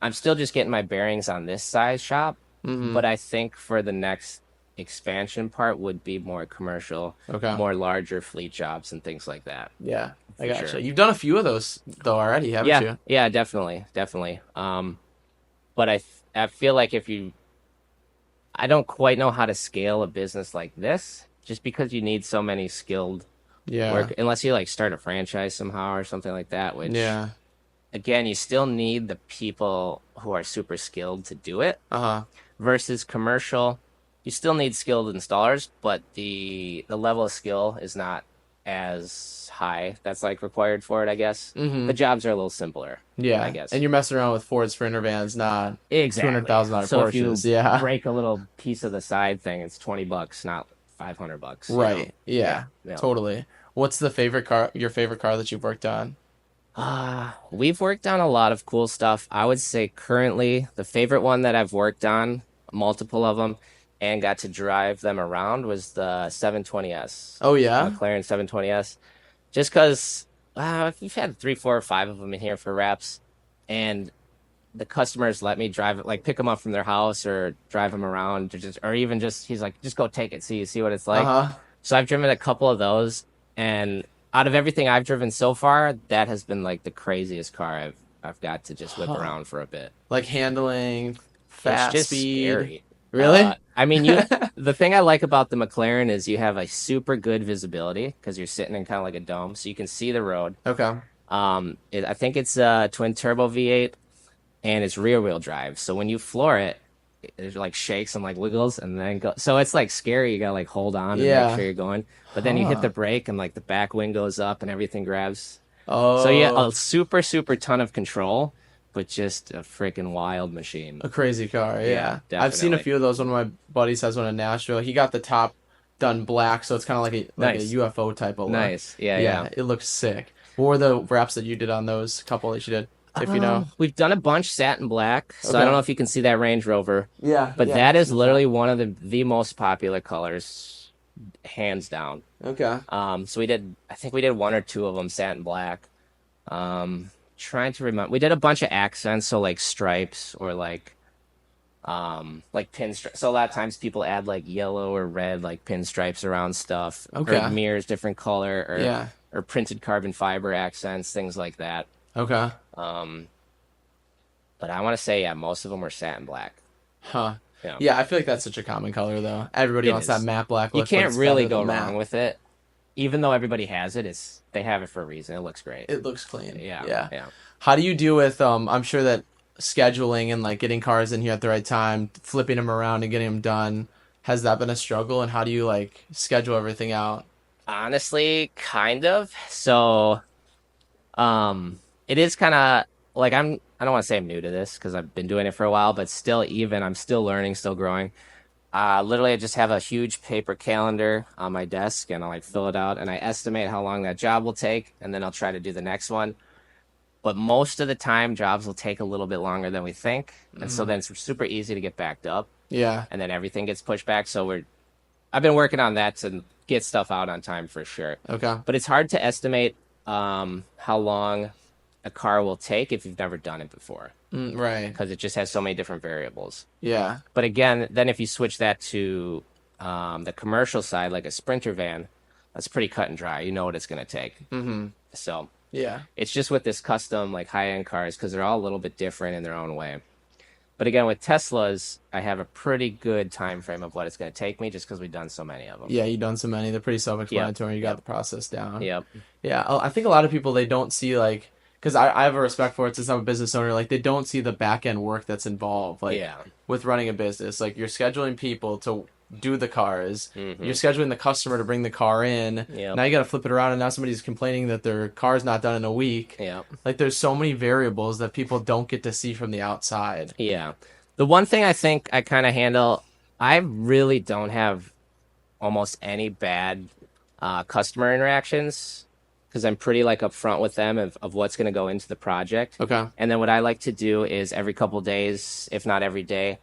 I'm still just getting my bearings on this size shop. Mm-hmm. But I think for the next expansion part would be more commercial, Okay. more larger fleet jobs and things like that. Yeah. I For gotcha. sure. You've done a few of those though already, haven't Yeah, you? yeah, definitely, definitely. But I feel like I don't quite know how to scale a business like this, just because you need so many skilled Yeah. work, unless you like start a franchise somehow or something like that, which Yeah. again, you still need the people who are super skilled to do it Uh-huh. versus commercial. You still need skilled installers, but the level of skill is not as high that's like required for it, I guess. Mm-hmm. The jobs are a little simpler, I Yeah. guess. And you're messing around with Ford Sprinter vans, not Exactly. $200,000 So if you Porsches. Yeah. break a little piece of the side thing, it's $20, not $500. Right. Yeah. Yeah. Totally. What's the favorite car, your favorite car that you've worked on? We've worked on a lot of cool stuff. I would say currently the favorite one that I've worked on, multiple of them, and got to drive them around was the 720S, Oh yeah? McLaren 720S. Just because we've had three, four, or five of them in here for reps, and the customers let me drive it, like pick them up from their house or drive them around, or even just he's like, just go take it, see what it's like. Uh-huh. So I've driven a couple of those, and out of everything I've driven so far, that has been like the craziest car I've got to just whip Huh. around for a bit. Like handling, It's fast just speed. scary. Really? I mean, the thing I like about the McLaren is you have a super good visibility because you're sitting in kind of like a dome, so you can see the road. Okay. I think it's a twin turbo V8 and it's rear wheel drive. So when you floor it, it like shakes and like wiggles and then go. So it's like scary. You gotta like hold on and Yeah. make sure you're going. But then you hit Huh. the brake and like the back wing goes up and everything grabs. Oh. So yeah, a super super ton of control, but just a freaking wild machine. A crazy car, yeah. Yeah, I've seen a definitely. few of those. One of my buddies has one in Nashville. He got the top done black, so it's kind of like a Nice. UFO type of look. Nice. Yeah, Yeah, yeah. it looks sick. What were the wraps that you did on those couple that you did, if you know? We've done a bunch satin black, so I Okay. don't know if you can see that Range Rover, Yeah, but yeah. that is literally one of the most popular colors, hands down. Okay. I think we did one or two of them satin black. Trying to remember, we did a bunch of accents, so like stripes or like pinstripes. So a lot of times people add like yellow or red like pinstripes around stuff, Okay. or mirrors different color, Yeah. or printed carbon fiber accents, things like that. Okay. But I want to say, yeah, most of them were satin black. Huh. Yeah. Yeah, I feel like that's such a common color though. Everybody It wants is. that matte black You look. but can't it's really better go than wrong matte. with it. even though everybody has it, it's they have it for a reason. It looks great. It looks clean. Yeah, Yeah. yeah. How do you deal with I'm sure that scheduling and like getting cars in here at the right time, flipping them around and getting them done, has that been a struggle? And how do you like schedule everything out? Honestly, kind of. So, it is kind of like I don't want to say I'm new to this because I've been doing it for a while, but still, even I'm still learning, still growing. Literally, I just have a huge paper calendar on my desk, and I like fill it out, and I estimate how long that job will take, and then I'll try to do the next one. But most of the time, jobs will take a little bit longer than we think, and so Mm. then it's super easy to get backed up, Yeah. and then everything gets pushed back. So I've been working on that to get stuff out on time for sure. Okay. But it's hard to estimate how long a car will take if you've never done it before Right. because it just has so many different variables. Yeah. But again, then if you switch that to the commercial side, like a Sprinter van, that's pretty cut and dry. You know what it's going to take. Mm-hmm. So Yeah. it's just with this custom, like high end cars, because they're all a little bit different in their own way. But again, with Teslas, I have a pretty good time frame of what it's going to take me just because we've done so many of them. Yeah, you've done so many. They're pretty Yep. self-explanatory. You got Yep. the process down. Yep. Yeah, I think a lot of people they don't see like because I have a respect for it since I'm a business owner. Like they don't see the back end work that's involved. Like Yeah. with running a business, like you're scheduling people to do the cars. Mm-hmm. You're scheduling the customer to bring the car in. Yep. Now you got to flip it around, and now somebody's complaining that their car's not done in a week. Yep. Like there's so many variables that people don't get to see from the outside. Yeah. The one thing I think I kind of handle, I really don't have almost any bad customer interactions because I'm pretty like upfront with them of what's going to go into the project. Okay. And then what I like to do is every couple days, if not every day,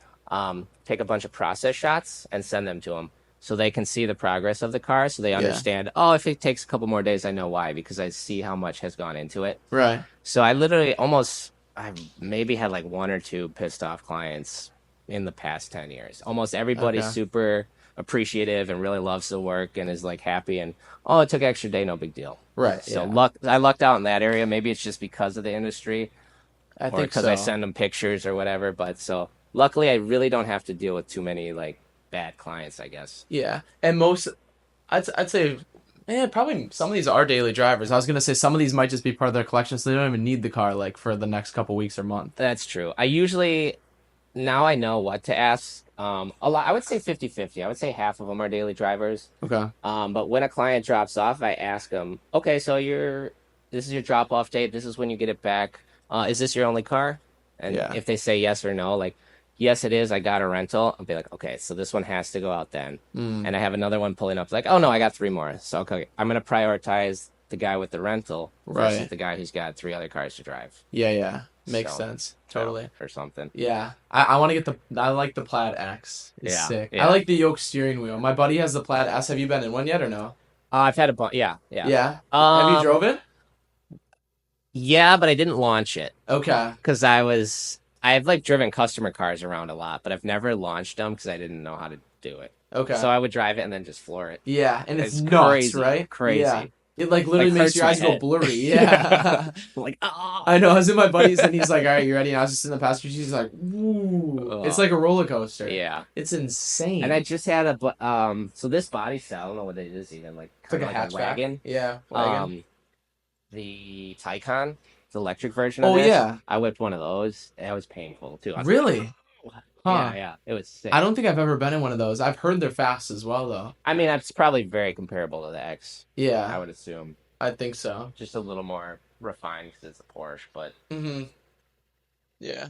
take a bunch of process shots and send them to them so they can see the progress of the car so they understand, oh, if it takes a couple more days, I know why because I see how much has gone into it. Right. So I literally I've maybe had like one or two pissed off clients in the past 10 years. Almost everybody's Okay. super appreciative and really loves the work and is like happy and oh, it took an extra day, no big deal. Right. So Yeah. I lucked out in that area. Maybe it's just because of the industry I or think because so. I send them pictures or whatever. But so luckily, I really don't have to deal with too many like bad clients, I guess. Yeah, and most, I'd say, man, probably some of these are daily drivers. I was gonna say some of these might just be part of their collection, so they don't even need the car like for the next couple weeks or month. That's true. I usually now I know what to ask. A lot. I would say 50-50. I would say half of them are daily drivers. Okay. But when a client drops off, I ask them, okay, so this is your drop off date. This is when you get it back. Is this your only car? And Yeah. if they say yes or no, like, yes, it is. I got a rental. I'll be like, okay, so this one has to go out then. Mm. And I have another one pulling up, like, oh no, I got three more. So okay, I'm gonna prioritize the guy with the rental versus Right. the guy who's got three other cars to drive. Yeah, yeah, makes So, sense. Totally. or something. Yeah, I want to get I like the Plaid X. It's Yeah, sick. yeah. I like the yoke steering wheel. My buddy has the Plaid S. Have you been in one yet or no? I've had a bunch. Yeah, yeah. Yeah. Have you Um, drove it? yeah, but I didn't launch it Okay. because I've like driven customer cars around a lot, but I've never launched them because I didn't know how to do it. Okay. So I would drive it and then just floor it. Yeah, and it's It's nuts, crazy, right? crazy. Yeah. It like literally Like, makes hurts your my eyes go head. blurry. Yeah. I'm like, oh. I know. I was in my buddy's and he's like, "All right, you ready?" And I was just in the passenger seat. He's like, "Woo!" It's like a roller coaster. Yeah. It's insane. And I just had so this body style, I don't know what it is even, like It's like kind a of like a hatchback. wagon. Yeah. Wagon. The Taycan, the electric version Oh, of this. yeah. I whipped one of those. That was painful too. I was Really? like, Huh. yeah, it was sick. I don't think I've ever been in one of those. I've heard they're fast as well, though. I mean, it's probably very comparable to the X. I Yeah, would assume. I think so. Just a little more refined because it's a Porsche, but Mm-hmm. Yeah.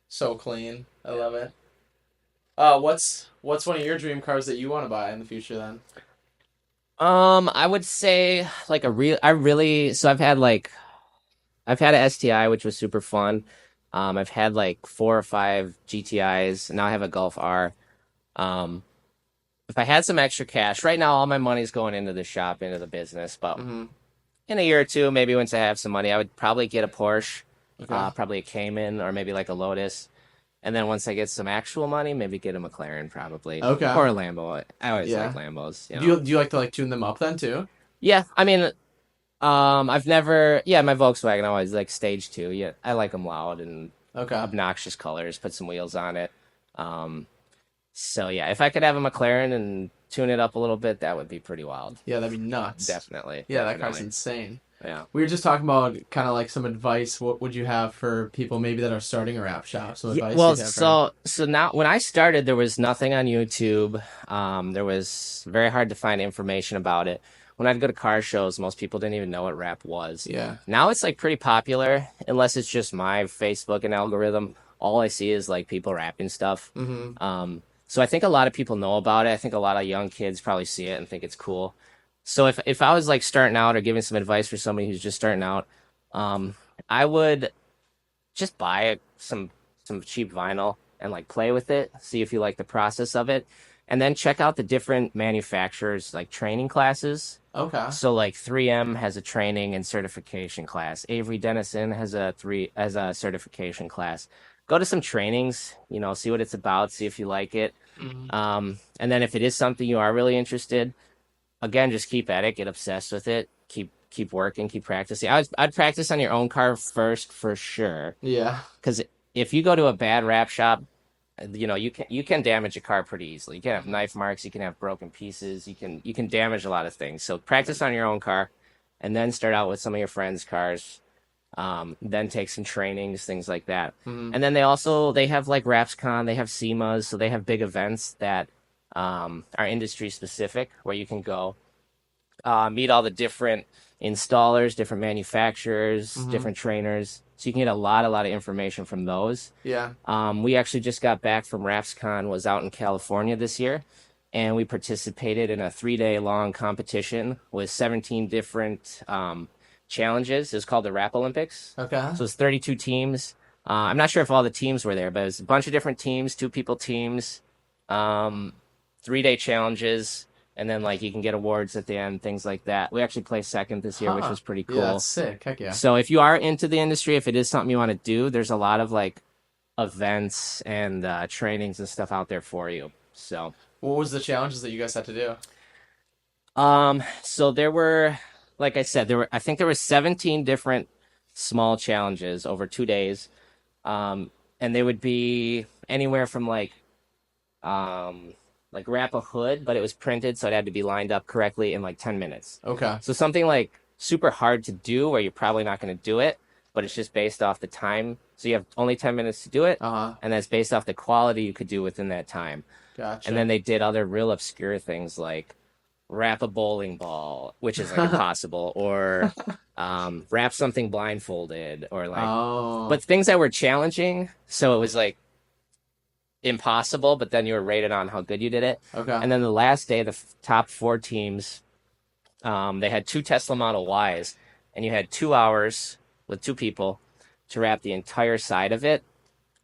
So clean. I love it. What's one of your dream cars that you want to buy in the future then? I would say like so I've had a STI which was super fun. I've had like 4 or 5 GTIs. Now I have a Golf R. If I had some extra cash, right now all my money's going into the shop, into the business, but Mm-hmm. in a year or two, maybe once I have some money, I would probably get a Porsche, Okay. probably a Cayman or maybe like a Lotus. And then once I get some actual money, maybe get a McLaren probably. Okay. Or a Lambo. I always Yeah. like Lambos. You know? Do you like to like tune them up then too? Yeah, I mean, my Volkswagen I always like stage 2. Yeah, I like them loud and Okay. obnoxious colors. Put some wheels on it. So yeah, if I could have a McLaren and tune it up a little bit, that would be pretty wild. Yeah, that'd be nuts. Definitely. Yeah, that car's Definitely. insane. Yeah. We were just talking about kind of like some advice. What would you have for people maybe that are starting a wrap shop? Some Yeah, advice well, you'd have for 'em? so now when I started, there was nothing on YouTube. There was very hard to find information about it. When I'd go to car shows, most people didn't even know what rap was. Yeah. Now it's like pretty popular, unless it's just my Facebook and algorithm. All I see is like people rapping stuff. Mm-hmm. So I think a lot of people know about it. I think a lot of young kids probably see it and think it's cool. So if I was like starting out or giving some advice for somebody who's just starting out, um, I would just buy some cheap vinyl and like play with it, see if you like the process of it, and then check out the different manufacturers like training classes. Okay. So like 3M has a training and certification class. Avery Dennison has a certification class. Go to some trainings, see what it's about, see if you like it. Mm-hmm. And then if it is something you are really interested, again, just keep at it, get obsessed with it, keep working, keep practicing. I'd practice on your own car first for sure, Yeah. because if you go to a bad wrap shop, you can damage a car pretty easily. You can have knife marks, you can have broken pieces, you can damage a lot of things. So practice on your own car, and then start out with some of your friends' cars. Then take some trainings, things like that. Mm-hmm. And then they have like RapsCon, they have SEMAs, so they have big events that are industry specific where you can go meet all the different installers, different manufacturers, Mm-hmm. different trainers. So you can get a lot of information from those. Yeah. We actually just got back from RapsCon, was out in California this year, and we participated in a 3-day long competition with 17 different challenges. It was called the Rap Olympics. Okay. So it's 32 teams. I'm not sure if all the teams were there, but it was a bunch of different teams, 2-people teams, um, 3-day challenges, and then like you can get awards at the end, things like that. We actually placed second this year, which Huh. was pretty Yeah, that's cool. sick. Heck yeah. So if you are into the industry, if it is something you want to do, there's a lot of like events and trainings and stuff out there for you. So, What was the challenges that you guys had to do? so there were, like I said, I think there were 17 different small challenges over 2 days. And they would be anywhere from like wrap a hood, but it was printed, so it had to be lined up correctly in like 10 minutes. Okay. So something like super hard to do where you're probably not going to do it, but it's just based off the time. So you have only 10 minutes to do it, Uh-huh. and that's based off the quality you could do within that time. And Gotcha. then they did other real obscure things like wrap a bowling ball, which is like impossible, or wrap something blindfolded, or like, Oh. but things that were challenging. So it was like impossible, but then you were rated on how good you did it. Okay. And then the last day, the top 4 teams, they had 2 Tesla Model Ys, and you had 2 hours with 2 people to wrap the entire side of it,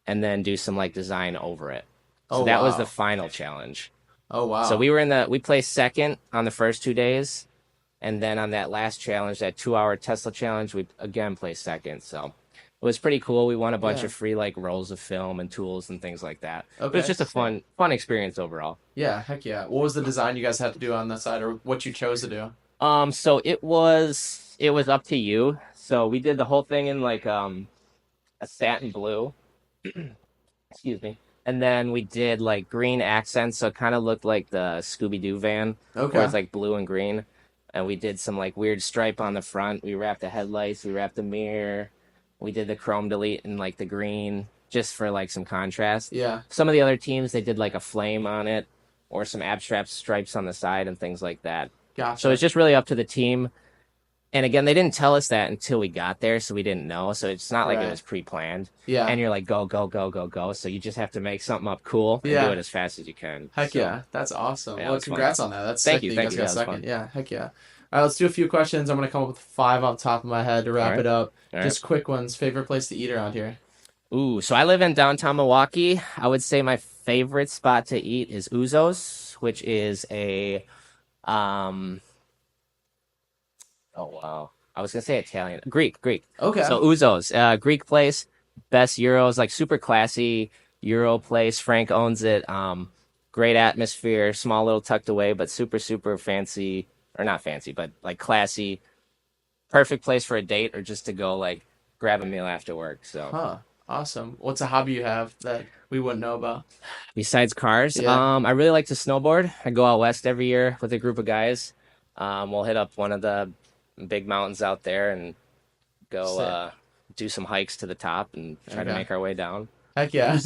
and then do some like design over it. So Oh that was the wow. final challenge. Oh So wow. we placed second on the first 2 days, and then on that last challenge, that 2 hour Tesla challenge, we again placed second. So it was pretty cool. We won a bunch Yeah. of free like rolls of film and tools and things like that. But it's Okay. just a Sick. fun experience overall. Yeah. Heck yeah. What was the design you guys had to do on the side, or what you chose to do? So it was up to you. So we did the whole thing in like a satin blue. Excuse me. And then we did like green accents, so it kind of looked like the Scooby Doo van, where Okay. it's like blue and green. And we did some like weird stripe on the front. We wrapped the headlights, we wrapped the mirror. We did the chrome delete in like the green, just for like some contrast. Yeah. Some of the other teams they did like a flame on it, or some abstract stripes on the side and things like that. So Gotcha. it's just really up to the team. And again, they didn't tell us that until we got there, so we didn't know. So it's not like it Right. was pre-planned. Yeah. And you're like, go, go, go, go, go. So you just have to make something up cool and do Yeah. it as fast as you can. Heck So yeah. That's awesome. yeah, it Well, was fun. congrats on that. That's sick that you Thank guys you. got Yeah, it was second. fun. Yeah. Heck yeah. All right. Let's do a few questions. I'm gonna come up with 5 off the top of my head to All wrap right. it up. All right. Just quick ones. Favorite place to eat around here? Ooh, so I live in downtown Milwaukee. I would say my favorite spot to eat is Uzzo's, which is a um oh wow. I was gonna say Italian. Greek. Okay. So Uzzo's, Greek place, best gyros, like super classy Euro place. Frank owns it. Great atmosphere, small little tucked away, but super, super fancy, or not fancy, but like classy. Perfect place for a date or just to go like grab a meal after work. So Huh. Awesome. What's a hobby you have that we wouldn't know about? Besides cars, Yeah. I really like to snowboard. I go out west every year with a group of guys. We'll hit up one of the big mountains out there and go Sick. do some hikes to the top and try to Okay. make our way down. Heck yeah.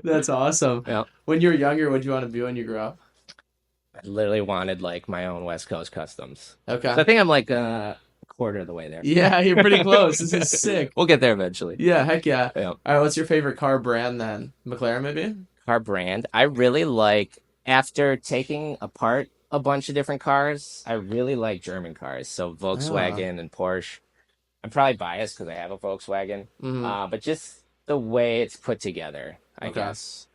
That's awesome. Yeah, When you were younger, what did you want to be when you grew up? I literally wanted like my own West Coast customs. So Okay. I think I'm like a quarter of the way there. Yeah, you're pretty close. This is sick. We'll get there eventually. Yeah, heck yeah. Yeah. All right, what's your favorite car brand then? McLaren, maybe? Car brand. I really like, after taking apart a bunch of different cars, I really like German cars. So Ah. Volkswagen and Porsche. I'm probably biased because I have a Volkswagen, Mm-hmm. but just the way it's put together, I Okay. guess.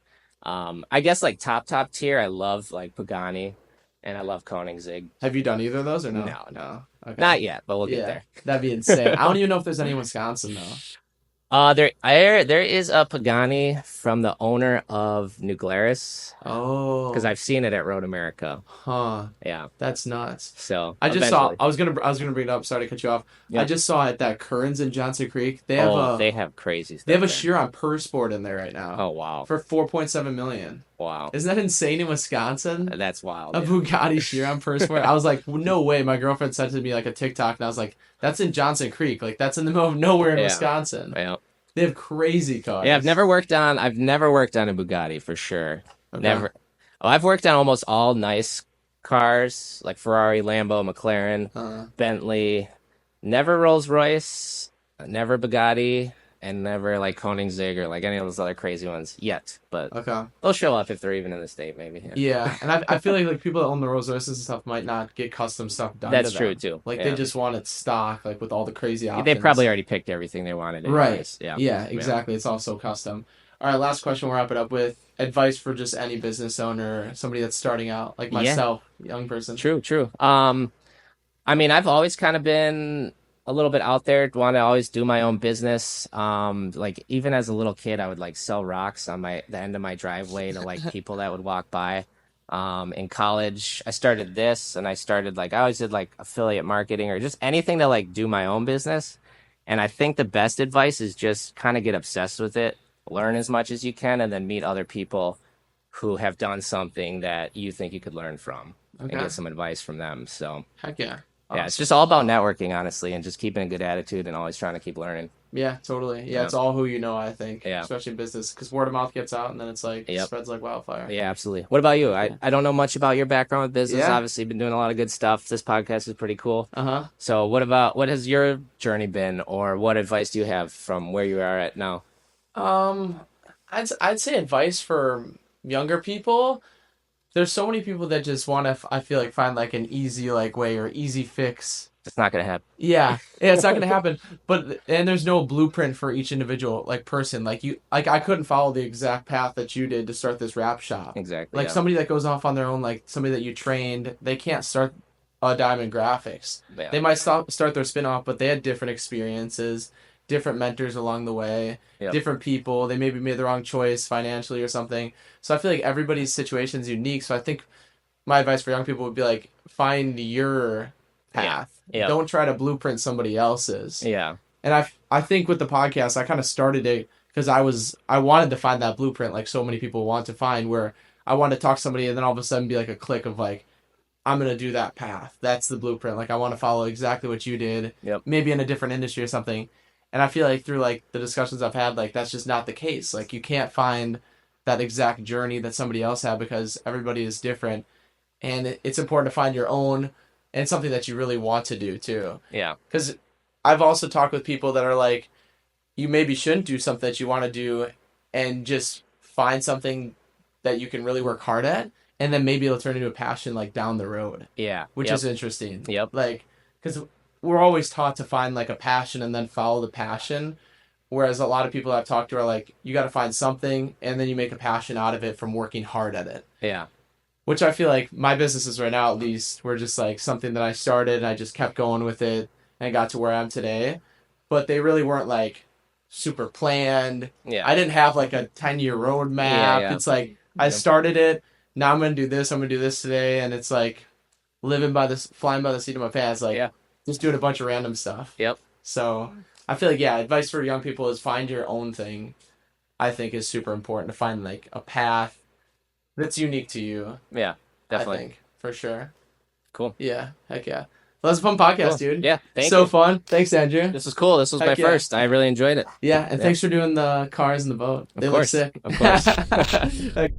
I guess like top tier, I love like Pagani, and I love Koenigsegg. Have you done either of those or no? No, no, No. Okay. not yet, but we'll get Yeah, there. that'd be insane. I don't even know if there's any in Wisconsin though. There is a Pagani from the owner of New Glarus because Oh, I've seen it at Road America. huh. Yeah, That's nuts. so I just saw. eventually, I was gonna bring it up. Sorry to cut you off. I yep. just saw at that Kearns in Johnson Creek. Oh, they have crazy They have stuff a there. Chiron Per Sport in there right now Oh wow, for 4.7 million. wow, Isn't that insane in Wisconsin? that's wild. A Yeah. Bugatti Chiron Per Sport. I was like, no way. My girlfriend sent it to me like a TikTok, and I was like, that's in Johnson Creek. Like that's in the middle of nowhere in Yeah, Wisconsin. yeah. They have crazy Yeah, cars. I've never worked on a Bugatti for sure. Okay. Never. Oh, I've worked on almost all nice cars like Ferrari, Lambo, McLaren, Uh, Bentley. Never Rolls Royce, never Bugatti, and never like Koenigsegg or like any of those other crazy ones yet. But okay. they'll show up if they're even in the state, maybe. Yeah. Yeah, and I feel like people that own the Rolls Royces and stuff might not get custom stuff done to That's true them. too. Like they Yeah. just want it stock, like with all the crazy They probably options. already picked everything they wanted Right. anyways. Yeah. Yeah, Yeah. exactly. It's all so custom. All right, last question. We'll wrap it up with advice for just any business owner, somebody that's starting out, like Yeah. myself, young person. True. I mean, I've always kind of been a little bit out there, want to always do my own business. Like even as a little kid, I would like sell rocks on the end of my driveway to like people that would walk by. In college, I started this, and I always did like affiliate marketing or just anything to like do my own business. And I think the best advice is just kind of get obsessed with it, learn as much as you can, and then meet other people who have done something that you think you could learn from and Okay. get some advice from them. So Heck yeah. yeah, it's Awesome. just all about networking, honestly, and just keeping a good attitude and always trying to keep learning. Yeah, totally. Yeah, Yeah, it's all who you know, I think, yeah, especially in business, because word of mouth gets out and then it's like yep, spreads like wildfire. yeah, absolutely. What about you? Yeah. I don't know much about your background with business. Yeah. Obviously, been doing a lot of good stuff. This podcast is pretty cool. Uh-huh. So, what has your journey been, or what advice do you have from where you are at now? Um, I'd say advice for younger people. There's so many people that just want to, I feel like, find like an easy like way or easy fix. It's not gonna happen. Yeah, it's not gonna happen. But and there's no blueprint for each individual like person. Like you, like I couldn't follow the exact path that you did to start this wrap shop. Exactly. Like Yeah. somebody that goes off on their own, like somebody that you trained, they can't start a Diamond Graphics. Yeah. They might start their spin-off, but they had different experiences, different mentors along the way, Yep. different people. They maybe made the wrong choice financially or something. So I feel like everybody's situation is unique. So I think my advice for young people would be like find your Yeah. path. Yep. Don't try to blueprint somebody else's. Yeah. And I think with the podcast, I kind of started it because I wanted to find that blueprint like so many people want to find where I wanted to talk to somebody and then all of a sudden be like a click of like I'm gonna do that path. That's the blueprint. Like I want to follow exactly what you did, Yep. maybe in a different industry or something. And I feel like through like the discussions I've had, like that's just not the case. Like you can't find that exact journey that somebody else had because everybody is different, and it's important to find your own and something that you really want to do too. Yeah. Because I've also talked with people that are like, you maybe shouldn't do something that you want to do, and just find something that you can really work hard at, and then maybe it'll turn into a passion like down the road, Yeah. which Yep. is interesting. Yep. Like, because we're always taught to find like a passion and then follow the passion. Whereas a lot of people I've talked to are like, you got to find something and then you make a passion out of it from working hard at it. Yeah. Which I feel like my businesses right now, at least, were just like something that I started and I just kept going with it and I got to where I am today. But they really weren't like super planned. Yeah. I didn't have like a 10-year roadmap. Yeah. It's like I Yep. started it. Now I'm going to do this. I'm going to do this today. And it's like flying by the seat of my pants. Like Yeah. just doing a bunch of random stuff. Yep. So I feel like, yeah, advice for young people is find your own thing. I think is super important to find like a path that's unique to you. Yeah, I definitely. think for sure. Cool. Yeah, heck yeah. Well, that's a fun podcast, Cool. dude. Yeah, thank So you. fun. Thanks, Andrew. This was cool. This was my Heck yeah. first. I really enjoyed it. Yeah, and Yeah, thanks for doing the cars and the boat. of They look course. sick. Of course. Heck